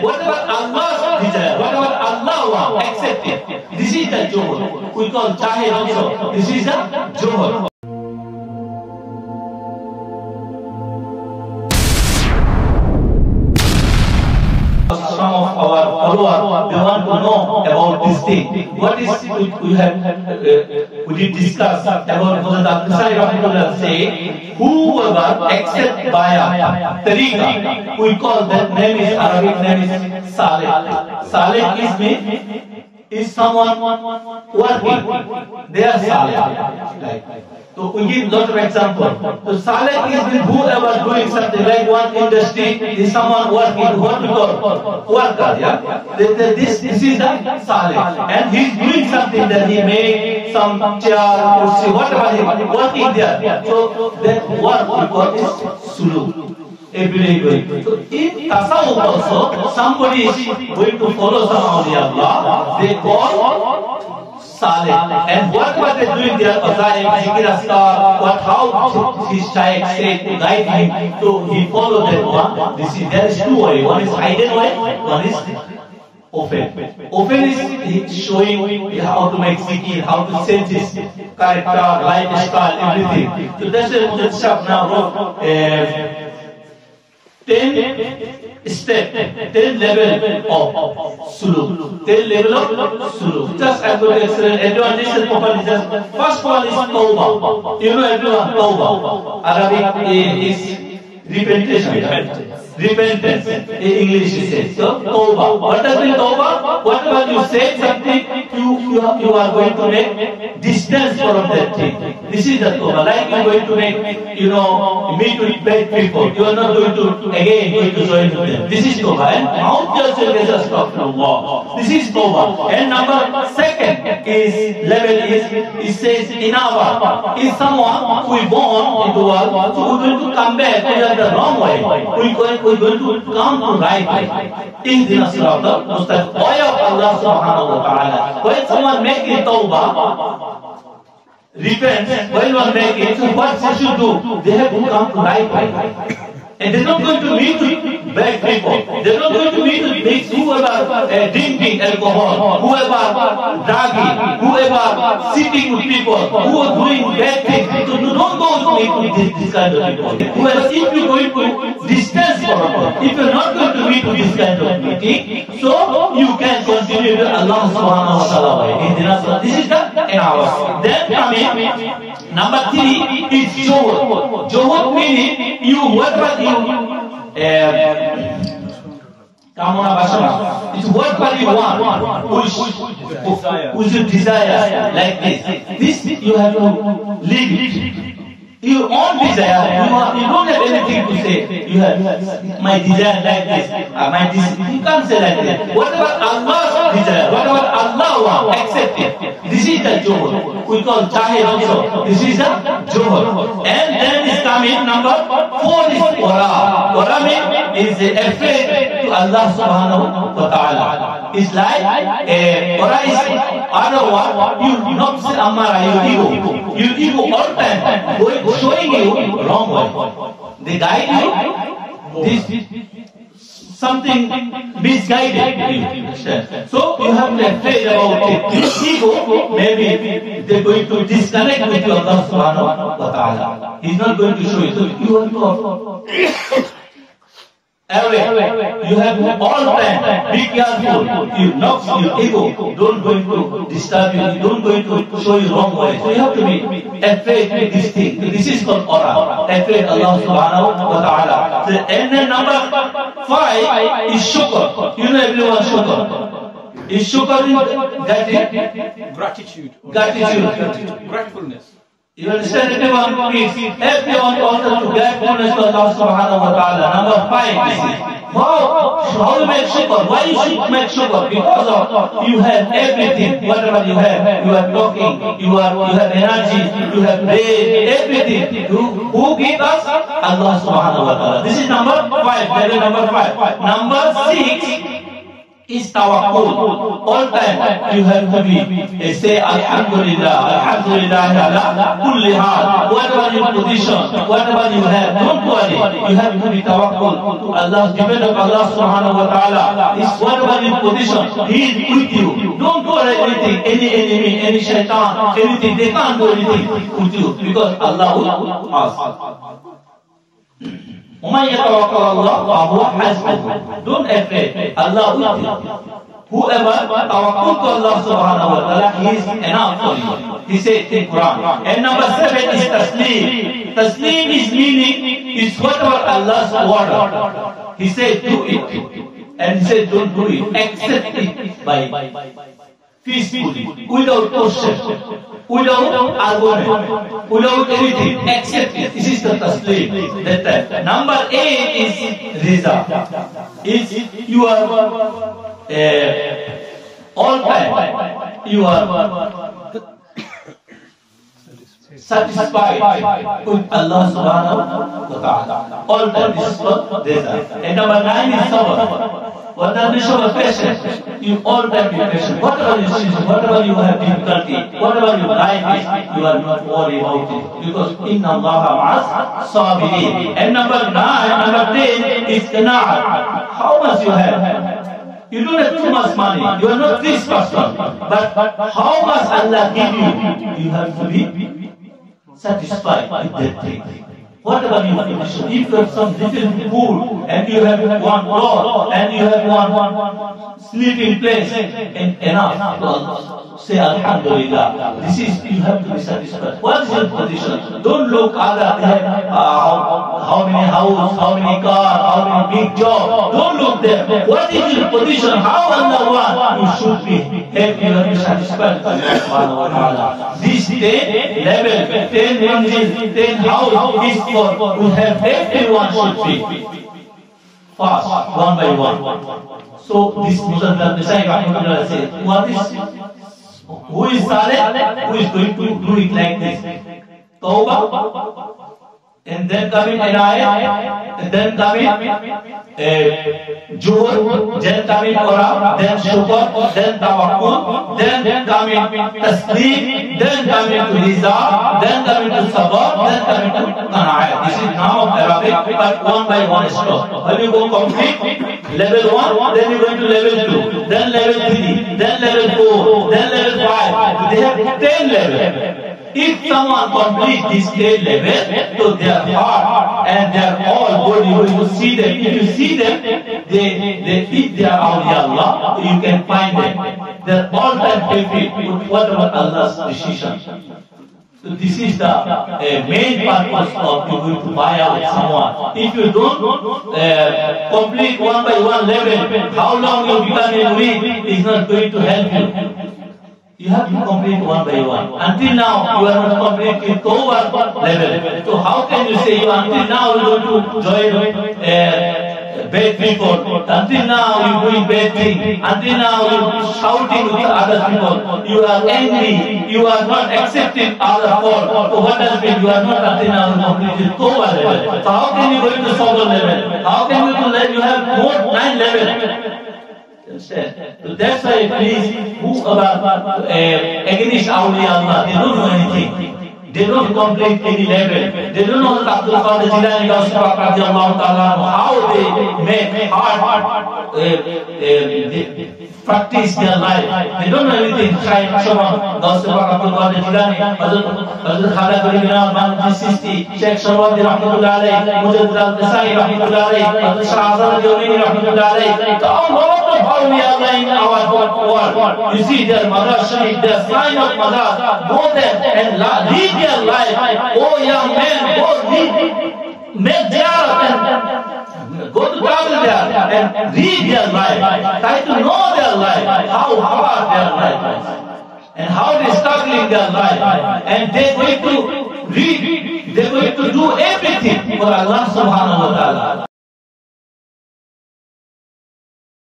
whatever Allah desire, whatever Allah wants, accept it. This is the Johor. We call Jahil also. This is the Johor. Some of our followers, they want to know about this thing. What is we did discuss about Hazrat Al-Qasai Rahmatullah say, whoever accept Baya, Tariqa, we call that name is Arabic name is Saleh. Saleh is someone working. They are Saleh. So we give lot of examples. So Saleh is with whoever doing something, like one industry is someone working, what we call worker, yeah? This is the Saleh. And he's doing something that he made some chair, kursi, whatever he working there. So that work we call is Suluk. Every day going. So in Tasawwuf also, somebody is going to follow some awliya, they call Saleh. And what they doing there, how his child said to guide him, so he followed that one. There is two ways. One is hidden way, one is open. Open is showing how to make zikir, how to sense his character, lifestyle, everything. So that's the shop now. 10 step, 10 level of suluk. 10 level of suluk. Just I'm going to explain. Everyone listen properly. First one is tawbah. You know everyone tawbah. Arabic is repentance. Repentance. In English it says. So tawbah. What does mean tawbah? Whatever you say something, you are going to make distance from that thing. This is the tawbah. Like you are going to make, meet with bad people. You are not going to again join them. This is tawbah. And mouth yourself as a astaghfirullah. This is tawbah. And number second is level is, it says inaba. Is someone who is born into world, so we are going to come back to the wrong way. We are going to come to right way. In the Nasrata, Mustaq, way of Allah subhanahu wa ta'ala. When someone makes a tawbah, repent, when one makes it, so what they should do? They have to come to right way. And they're not going to meet with bad people. They're not going to meet with whoever drinking alcohol, whoever drugging, whoever sitting with people, who are doing bad things. So don't go to meet with this kind of people. Whereas if you're going to distance from them, if you're not going to meet with this kind of meeting, so you can continue with Allah subhanahu wa ta'ala. This is the hour. Then number 3 is Johor. Johor meaning whatever Kamuna Bashara. It's whatever you want, which you desire, like this. This you have to live it. Your own desire, you don't have anything to say. You have my desire like this, my desire. You can't say like that. Whatever Allah desire, whatever Allah wants, accept it. This is the Johor. We call Jahil also. This is the Johor. And then is coming number 4 is Qura. Qura means is afraid to Allah subhanahu wa ta'ala. It's like Qura is other one. You not say Amara, your ego. Your ego all time showing you wrong way. They guide you. This something misguided you. So you have to afraid about it. Ego, maybe they're going to disconnect with you Allah subhanahu wa ta'ala. He's not going to show you. So you have to away. You have all time. Be careful. You knock your ego. Don't going to disturb you. Don't going to show you wrong way. So you have to be afraid with this thing. This is called aura. Afraid Allah subhanahu wa ta'ala. And then number 5 is shukr. You know everyone shukr. Is shukr gratitude. Gratefulness. You understand everyone, please? Everyone also to gratefulness to Allah subhanahu wa ta'ala. Number 5 is how you make shukr. Why you should make shukr? Because of you have everything, whatever you have talking, you have energy, you have brain, everything. Who gave us? Allah subhanahu wa ta'ala. This is number 5, level number 5. Number 6 is tawakkul. All time you have to be say Alhamdulillah, Alhamdulillah ala kulli hal. Whatever your position, whatever you have, don't worry. You have to be tawakkul to Allah. Given of Allah subhanahu wa ta'ala is whatever your position, He is with you. Don't worry anything, any enemy, any shaitan, anything. They can't do anything with you because Allah will ask. وَمَنْ يَتَوَكَّلَ اللَّهُ فَهُوَ حَسْبُهُ. Don't afraid. Allah will help you. Whoever tawakkul to Allah subhanahu wa ta'ala, He is enough for you. He said in Quran. And number 7 is taslim. Taslim is meaning is whatever Allah's order. He said do it. And He said don't do it. Accept it by peacefully, without question, without argument, without anything, accept it. This is the taslim. Number 8 is riza. Is you are all time you are satisfied with Allah subhanahu wa ta'ala. All time this is called riza. And number 9 is sabr. What the mission of patience? You all time be patient. Whatever you see, whatever you have difficulty, whatever your life is, you are not worried about it. Because inna Allaha ma'as sabirin. And number 10 is qana'a. How much you have? You don't have too much money. You are not this person. But how much Allah give you? You have to be satisfied with that thing. Whatever you want to do, if you have some little food and you have one cloth and you have one sleeping place and enough, say Alhamdulillah. This is, you have to be satisfied. What is your position? Don't look other, how many houses, how many cars, how many big jobs. Don't look there. What is your position? How Allah wants you should be happy, you have to be satisfied with Allah. This 10 level, 10 manzil, 10 house is we have everyone should be fast, one by one. So this Muzammil Messiah said, what is, who is Saleh? Who is going to do it like this? Tawbah, and then coming Inayat, and then coming Juhur, then coming Qur'an, then Shukr, then Tawakkul, then coming Taslim, then coming to Riza, then coming to Sabr, then coming to Qana'at. This is now of Arabic, but one by one stop. When you go complete, level 1, then you go to level 2, then level 3, then level 4, then level 5. They have 10 levels. If someone completes this 10 level, so their heart and their whole body, when you see them, if you see them, if they are awliya Allah, you can find them. They're all time happy with whatever Allah's decision. So this is the main purpose of you going to buy out someone. If you don't complete one by one level, how long you become a murid is not going to help you. You have to complete one by one. Until now, you are not completing Tawbah level. So how can you say until now you are going to join bad people? Until now you are doing bad things. Until now you are shouting with other people. You are angry. You are not accepting other fault. So what does it mean? You are not until now completed Tawbah level. So how can you go into Sabr level? How can you do that? You have more 9 levels. So that's why please, who about against awliya Allah, they don't know anything. They don't complete any level. They don't know that Abdul Qadir Jilani how they make hard practice their life. They don't know anything. Try Shawam, Abdul Qadir Jilani, Hazrat Khala Karibina, Mahmud Sisti, Sheikh Sharwadi Rahmatullah alayhi, Mujaddid al-Nasai Rahmatullah alayhi, Hazrat Shah Azhar al-Jawmini Rahmatullah alayhi. How we are in our world. You see their mother, their sign of mother, go there and lead their life. Oh young man, go lead, make ziyarah and go to travel there and read their life. Try to know their life, how hard their life is, and how they struggling their life. And they're going to read, they're going to do everything for Allah subhanahu wa ta'ala.